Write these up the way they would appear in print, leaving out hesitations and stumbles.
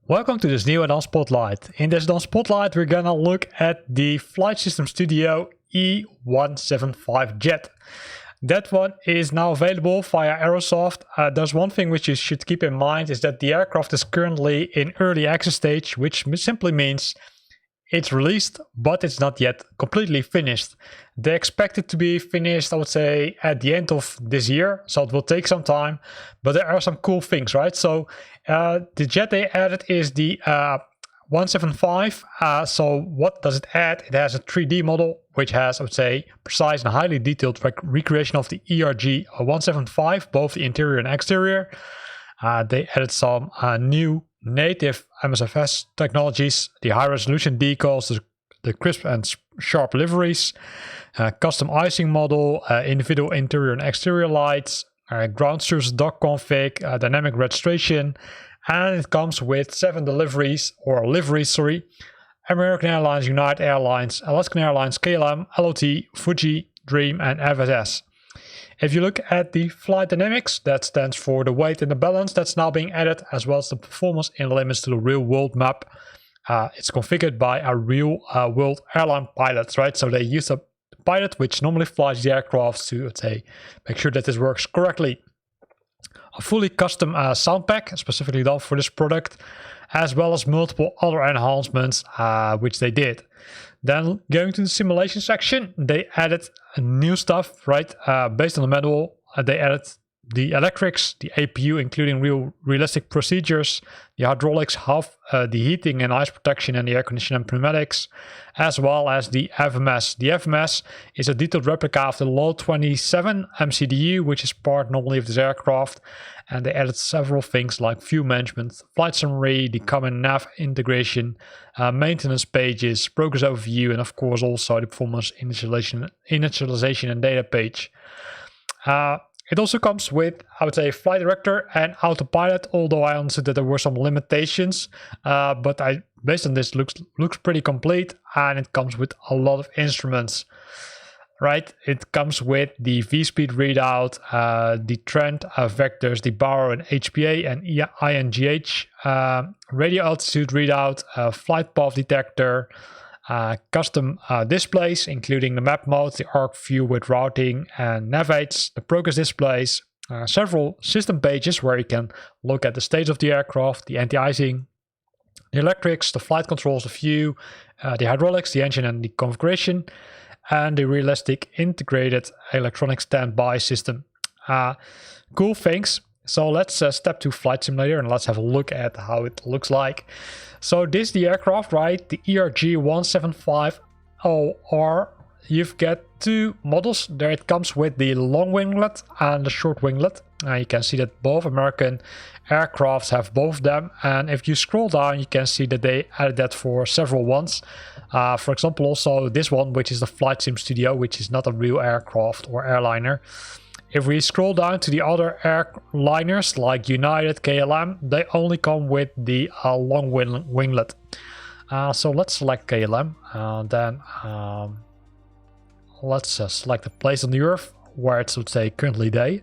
Welcome to this new Addon Spotlight. In this Addon Spotlight we're gonna look at the FlightSim Studio E-175 jet. That one is now available via Aerosoft. There's one thing which you should keep in mind is that the aircraft is currently in early access stage, which simply means it's released, but it's not yet completely finished. They expect it to be finished, I would say, at the end of this year, so it will take some time, but there are some cool things, right? So the jet they added is the 175. So what does it add? It has a 3D model, which has, I would say, precise and highly detailed recreation of the ERG 175, both the interior and exterior. They added some new native MSFS technologies, the high resolution decals, the crisp and sharp liveries, custom icing model, individual interior and exterior lights, ground service dock config, dynamic registration, and it comes with 7 liveries, American Airlines, United Airlines, Alaskan Airlines, KLM, LOT, Fuji, Dream, and FSS. If you look at the flight dynamics, that stands for the weight and the balance that's now being added, as well as the performance in limits to the real world map. It's configured by a real world airline pilots, right? So they use a pilot which normally flies the aircraft to, let's say, make sure that this works correctly. A fully custom sound pack, specifically done for this product, as well as multiple other enhancements which they did. Then going to the simulation section, they added new stuff, right? Based on the manual, they added the electrics, the APU, including realistic procedures, the hydraulics, the heating and ice protection, and the air conditioning and pneumatics, as well as the FMS. The FMS is a detailed replica of the Low 27 MCDU, which is part normally of this aircraft, and they added several things like view management, flight summary, the common nav integration, maintenance pages, progress overview, and of course also the performance initialization and data page. It also comes with, I would say, flight director and autopilot, although I understood that there were some limitations, but based on this looks pretty complete, and it comes with a lot of instruments, right? It comes with the V-speed readout, the trend vectors, the baro and HPA and INGH, radio altitude readout, flight path detector, custom displays, including the map mode, the arc view with routing and nav aids, the progress displays, several system pages where you can look at the state of the aircraft, the anti-icing, the electrics, the flight controls, the view, the hydraulics, the engine and the configuration, and the realistic integrated electronic standby system. Cool things. So let's step to Flight Simulator and let's have a look at how it looks like. So this is the aircraft, right? The ERG 175LR. You've got 2 models. There it comes with the long winglet and the short winglet. You can see that both American aircrafts have both of them. And if you scroll down, you can see that they added that for several ones. For example, also this one, which is the FlightSim Studio, which is not a real aircraft or airliner. If we scroll down to the other airliners like United, KLM, they only come with the long winglet. So let's select KLM. Then let's select the place on the Earth where it's, let's say, currently day.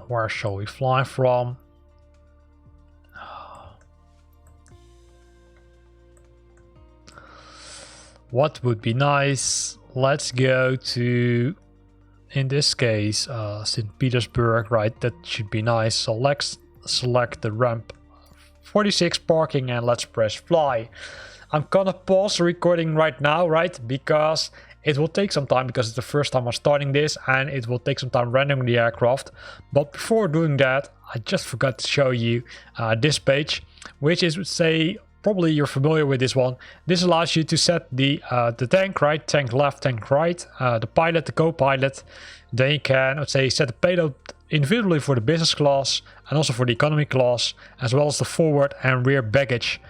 Where shall we fly from? What would be nice? Let's go to, in this case, St. Petersburg, right? That should be nice. So let's select the ramp 46 parking and let's press fly. I'm gonna pause the recording right now, right? Because it will take some time, because it's the first time I'm starting this and it will take some time rendering the aircraft. But before doing that, I just forgot to show you this page, which is, say, probably you're familiar with this one. This allows you to set the tank, right? Tank left, tank right, the pilot, the co-pilot. Then you can, let's say, set the payload individually for the business class and also for the economy class, as well as the forward and rear baggage.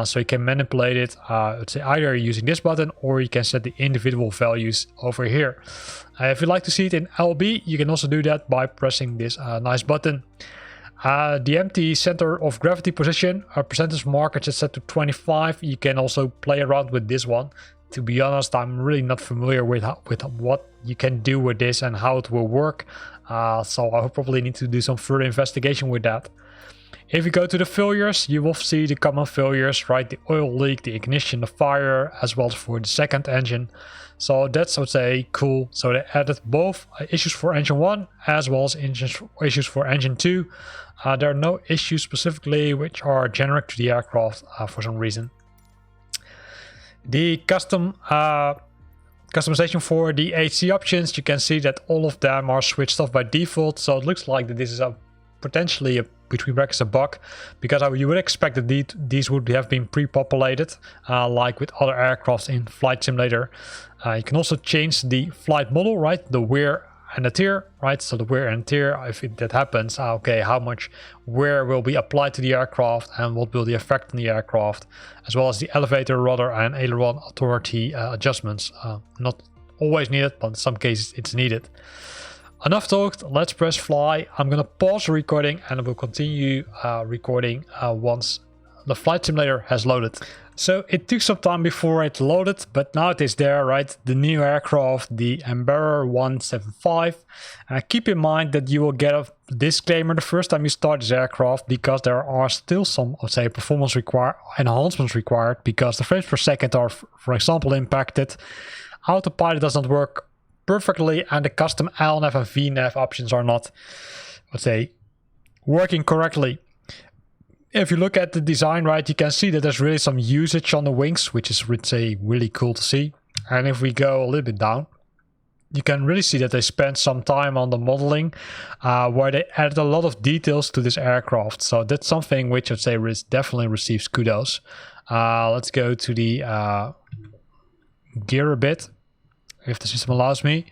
So you can manipulate it, let's say, either using this button or you can set the individual values over here. If you'd like to see it in LB, you can also do that by pressing this nice button. The empty center of gravity position, percentage markers is set to 25. You can also play around with this one to be honest, I'm really not familiar with what you can do with this and how it will work. So I will probably need to do some further investigation with that. If you go to the failures, you will see the common failures, right? The oil leak, the ignition, the fire, as well as for the second engine. So that's, I would say, cool. So they added both issues for engine 1 as well as issues for engine 2. There are no issues specifically which are generic to the aircraft for some reason. The customization for the HC options, you can see that all of them are switched off by default. So it looks like that this is potentially between brackets a bug, because you would expect that these would have been pre-populated like with other aircrafts in Flight Simulator. You can also change the flight model, right? The wear and the tear, right? So the wear and tear, if that happens, okay, how much wear will be applied to the aircraft and what will the effect on the aircraft, as well as the elevator, rudder and aileron authority adjustments. Not always needed, but in some cases it's needed. Enough talked, let's press fly. I'm gonna pause the recording and I will continue recording once the Flight Simulator has loaded. So it took some time before it loaded, but now it is there, right? The new aircraft, the Embraer 175. Keep in mind that you will get a disclaimer the first time you start this aircraft, because there are still some, I'd say, performance enhancements required, because the frames per second are, for example, impacted. Autopilot doesn't work perfectly, and the custom LNAV and VNAV options are not, let's say, working correctly. If you look at the design, right, you can see that there's really some usage on the wings, which is, let's say, really cool to see. And if we go a little bit down, you can really see that they spent some time on the modeling, where they added a lot of details to this aircraft. So that's something which I'd say definitely receives kudos. Let's go to the gear a bit, if the system allows me.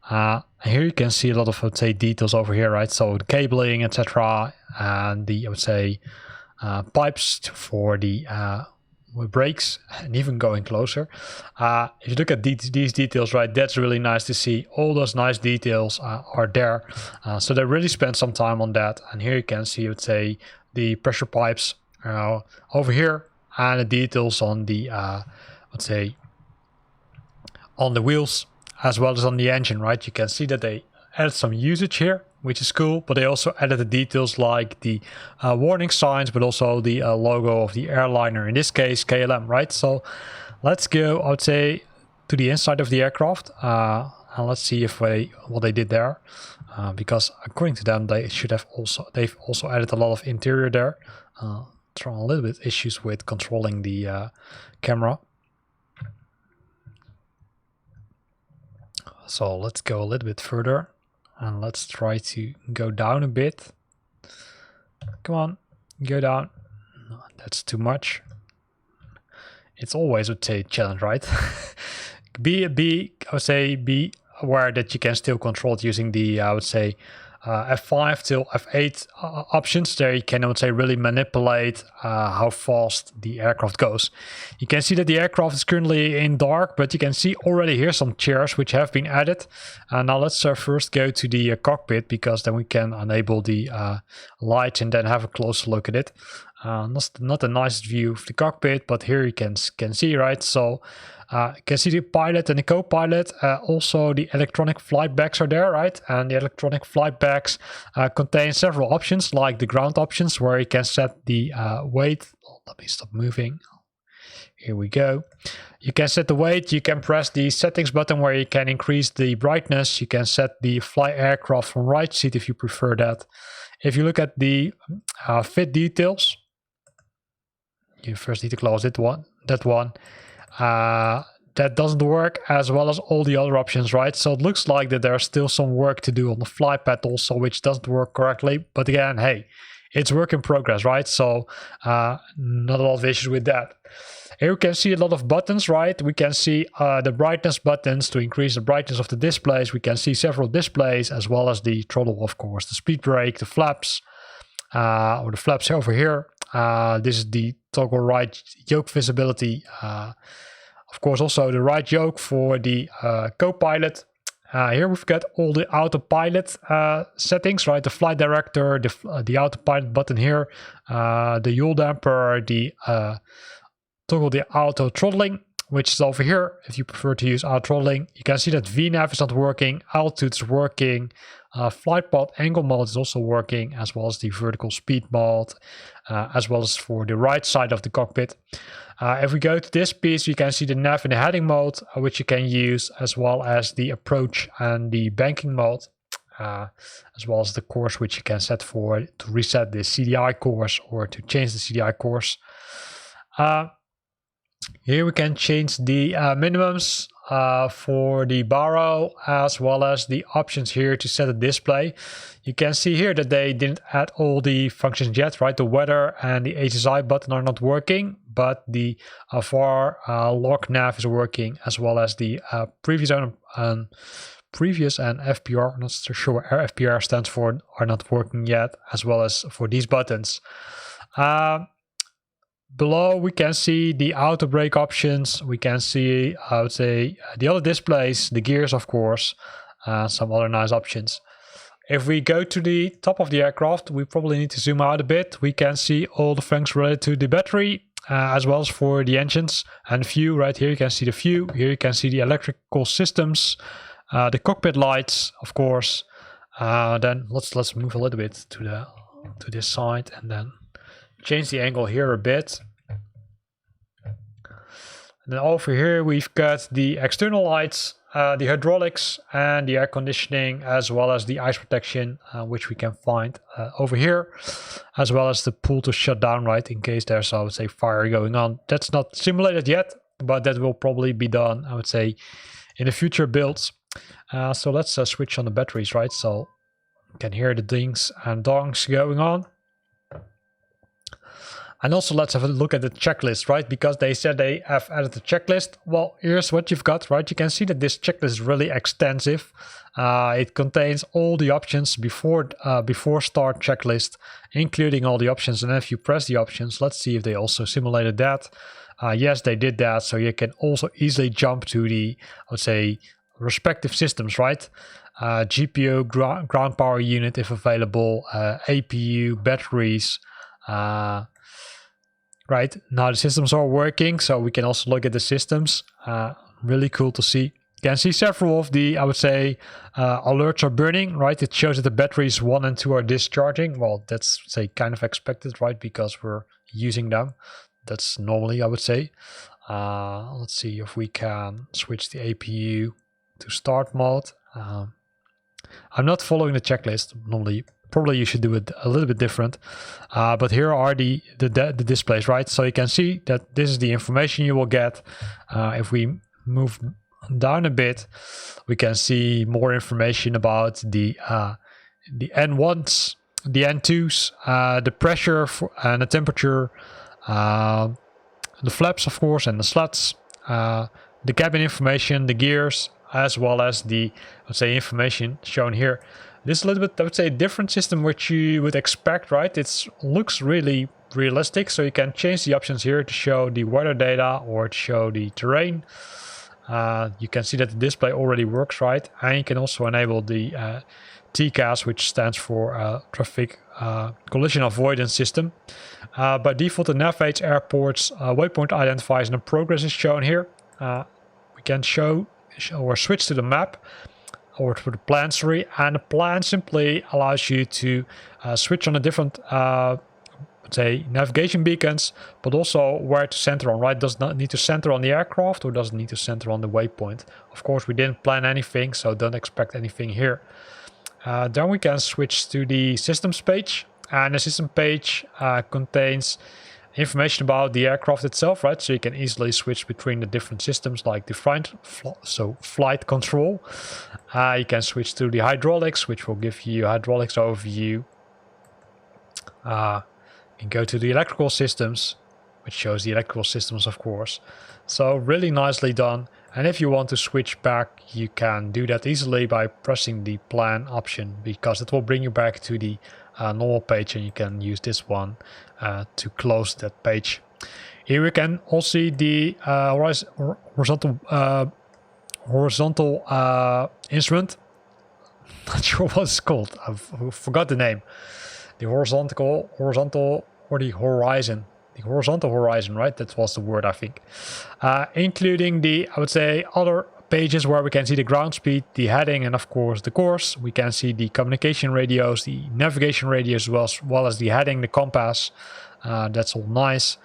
Here you can see a lot of, I would say, details over here, right? So the cabling, etc., and the, I would say, pipes for the brakes, and even going closer. If you look at these details, right, that's really nice to see. All those nice details are there. So they really spent some time on that. And here you can see, I would say, the pressure pipes over here, and the details on the, let's say, on the wheels, as well as on the engine, right? You can see that they added some usage here, which is cool, but they also added the details like the warning signs, but also the logo of the airliner, in this case KLM, right? So let's go, I would say, to the inside of the aircraft, and let's see if what they did there, because according to them, they've also added a lot of interior there. Throwing a little bit issues with controlling the camera. So let's go a little bit further and let's try to go down a bit. Come on, go down. No, that's too much. It's always, I would say, a challenge, right? I would say, be aware that you can still control it using the, I would say, F5 till F8 options. There you can, I would say, really manipulate how fast the aircraft goes. You can see that the aircraft is currently in dark, but you can see already here some chairs which have been added. Now let's first go to the cockpit, because then we can enable the lights and then have a closer look at it. Not the nicest view of the cockpit, but here you can see, right? So you can see the pilot and the co-pilot. Also the electronic flight bags are there, right? And the electronic flight bags contain several options, like the ground options, where you can set the weight. Let me stop moving. Here we go. You can set the weight. You can press the settings button where you can increase the brightness. You can set the fly aircraft from right seat if you prefer that. If you look at the fit details, you first need to close that one. That doesn't work, as well as all the other options, right? So it looks like that there's still some work to do on the fly pad also, which doesn't work correctly. But again, hey, it's work in progress, right? So not a lot of issues with that. Here we can see a lot of buttons, right? We can see the brightness buttons to increase the brightness of the displays. We can see several displays, as well as the throttle, of course, the speed brake, the flaps, or the flaps over here. This is the toggle right yoke visibility. Of course, also the right yoke for the co-pilot. Here we've got all the autopilot settings, right? The flight director, the autopilot button here, the yaw damper, the toggle the auto throttling, which is over here. If you prefer to use auto-throttling, you can see that VNAV is not working, altitude is working, flight path angle mode is also working, as well as the vertical speed mode, as well as for the right side of the cockpit. If we go to this piece, you can see the nav in the heading mode, which you can use, as well as the approach and the banking mode, as well as the course, which you can set for to reset the CDI course or to change the CDI course. Here we can change the minimums for the baro, as well as the options here to set a display. You can see here that they didn't add all the functions yet, right? The weather and the HSI button are not working, but the VAR log nav is working, as well as the previous and FPR, I'm not so sure what FPR stands for, are not working yet, as well as for these buttons. Below we can see the auto brake options. We can see, I would say, the other displays, the gears of course, some other nice options. If we go to the top of the aircraft, we probably need to zoom out a bit. We can see all the things related to the battery, as well as for the engines and fuel. Right here you can see the fuel. Here you can see the electrical systems, the cockpit lights, of course. Then let's move a little bit to this side and then change the angle here a bit. And then over here we've got the external lights, the hydraulics and the air conditioning, as well as the ice protection, which we can find over here, as well as the pull to shut down, right, in case there's, I would say, fire going on. That's not simulated yet, but that will probably be done, I would say, in the future builds. So let's switch on the batteries, right? So you can hear the dings and dongs going on. And also let's have a look at the checklist, right? Because they said they have added the checklist. Well, here's what you've got, right? You can see that this checklist is really extensive. It contains all the options before start checklist, including all the options. And if you press the options, let's see if they also simulated that. Yes, they did that. So you can also easily jump to the, I would say, respective systems, right? GPU, ground power unit if available, APU, batteries, right, now the systems are working, so we can also look at the systems. Really cool to see. You can see several of the, I would say, alerts are burning, right? It shows that the batteries 1 and 2 are discharging. Well, that's, say, kind of expected, right? Because we're using them. That's normally, I would say. Let's see if we can switch the APU to start mode. I'm not following the checklist normally. Probably you should do it a little bit different, but here are the displays, right? So you can see that this is the information you will get. If we move down a bit, we can see more information about the N1s, the N2s, the pressure and the temperature, the flaps, of course, and the slats, the cabin information, the gears, as well as the, let's say, information shown here. This is a little bit, I would say, a different system which you would expect, right? It looks really realistic, so you can change the options here to show the weather data or to show the terrain. You can see that the display already works, right? And you can also enable the TCAS, which stands for Traffic Collision Avoidance System. By default, the NavAids airports waypoint identifiers and the progress is shown here. We can show or switch to the map or to the plan tree, and the plan simply allows you to switch on a different say navigation beacons, but also where to center on, right? Does not need to center on the aircraft or doesn't need to center on the waypoint. Of course, we didn't plan anything, so don't expect anything here. Then we can switch to the systems page, and the system page contains information about the aircraft itself, right? So you can easily switch between the different systems, like the flight control. You can switch to the hydraulics, which will give you hydraulics overview. You can go to the electrical systems, which shows the electrical systems, of course. So really nicely done. And if you want to switch back, you can do that easily by pressing the plan option, because it will bring you back to the normal page, and you can use this one to close that page. Here we can also see the horizontal instrument. Not sure what it's called. I forgot the name. The horizontal or the horizon. horizontal horizon, right? That was the word, I think. Including the, I would say, other pages where we can see the ground speed, the heading, and of course the course. We can see the communication radios, the navigation radios, as well as the heading, the compass. That's all nice.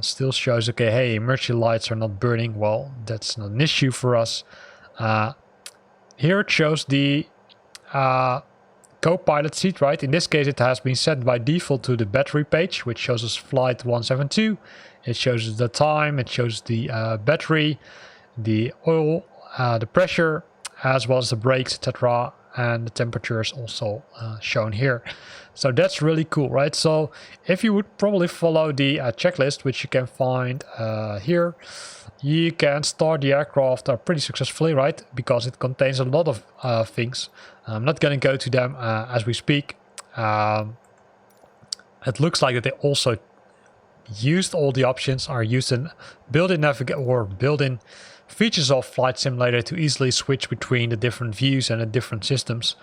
Still shows, okay, hey, emergency lights are not burning. Well, that's not an issue for us. Here it shows the co-pilot seat, right? In this case, it has been set by default to the battery page, which shows us flight 172. It shows the time, it shows the battery, the oil, the pressure, as well as the brakes, etc. And the temperature is also shown here. So that's really cool, right? So if you would probably follow the checklist, which you can find here, you can start the aircraft pretty successfully, right? Because it contains a lot of things. I'm not going to go to them as we speak. It looks like that they also used all the options, are used in built-in navigation or built-in features of Flight Simulator to easily switch between the different views and the different systems,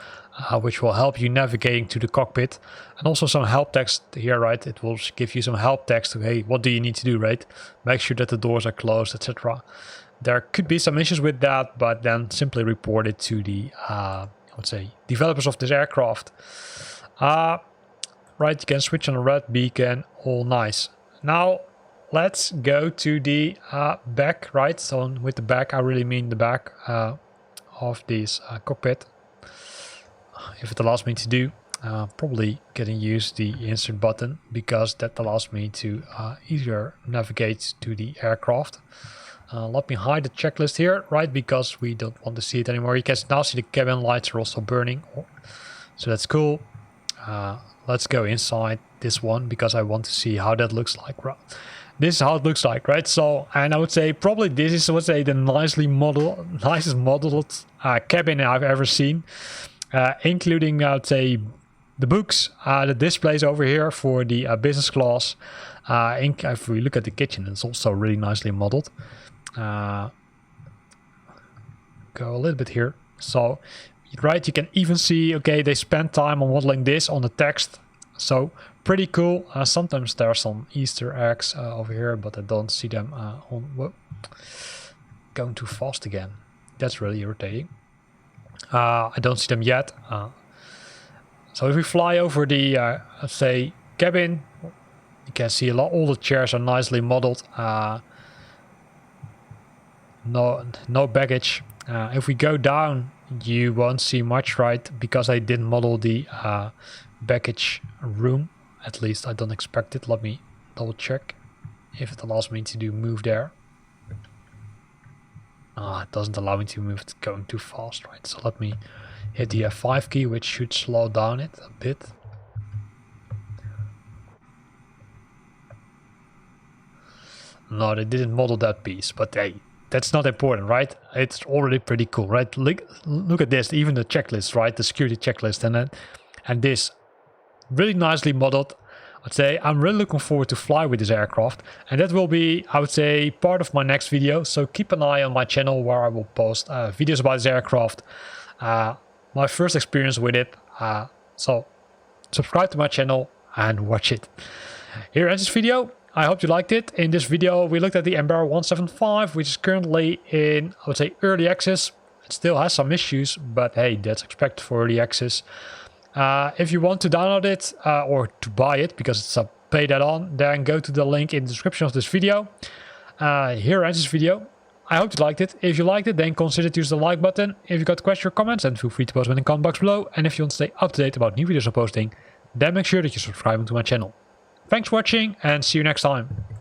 which will help you navigating to the cockpit. And also some help text here, right? It will give you some help text to, hey, what do you need to do, right? Make sure that the doors are closed, etc. There could be some issues with that, but then simply report it to the, I would say, developers of this aircraft. Right, you can switch on a red beacon, all nice. Now, let's go to the back, right? So with the back, I really mean the back of this cockpit. If it allows me to do, probably gonna use the insert button because that allows me to easier navigate to the aircraft. Let me hide the checklist here, right? Because we don't want to see it anymore. You can now see the cabin lights are also burning. So that's cool. Let's go inside this one because I want to see how that looks like. This is how it looks like, right? So, and I would say probably this is, I would say, the nicest modeled cabin I've ever seen, including, I would say, the books, the displays over here for the business class. If we look at the kitchen, it's also really nicely modeled. Go a little bit here. So, right, you can even see, okay, they spent time on modeling this on the text. So pretty cool. Sometimes there are some Easter eggs over here, but I don't see them on. Whoa. Going too fast again. That's really irritating. I don't see them yet. So if we fly over the, let's say, cabin, you can see a lot. All the chairs are nicely modeled. No baggage. If we go down, you won't see much, right? Because I didn't model the baggage room. At least I don't expect it. Let me double check if it allows me to do move there. It doesn't allow me to move. It's going too fast, right? So let me hit the F5 key, which should slow down it a bit. No, they didn't model that piece, but hey, that's not important, right? It's already pretty cool, right? Look at this, even the checklist, right? The security checklist and this really nicely modeled. I'd say I'm really looking forward to fly with this aircraft, and that will be, I would say, part of my next video. So keep an eye on my channel where I will post videos about this aircraft, my first experience with it. So subscribe to my channel and watch it. Here ends this video. I hope you liked it. In this video, we looked at the Embraer 175, which is currently in, I would say, early access. It still has some issues, but hey, that's expected for early access. If you want to download it or to buy it, because it's a paid add-on, then go to the link in the description of this video. Here ends this video. I hope you liked it. If you liked it, then consider to use the like button. If you got questions or comments, then feel free to post them in the comment box below. And if you want to stay up to date about new videos I'm posting, then make sure that you subscribe to my channel. Thanks for watching and see you next time.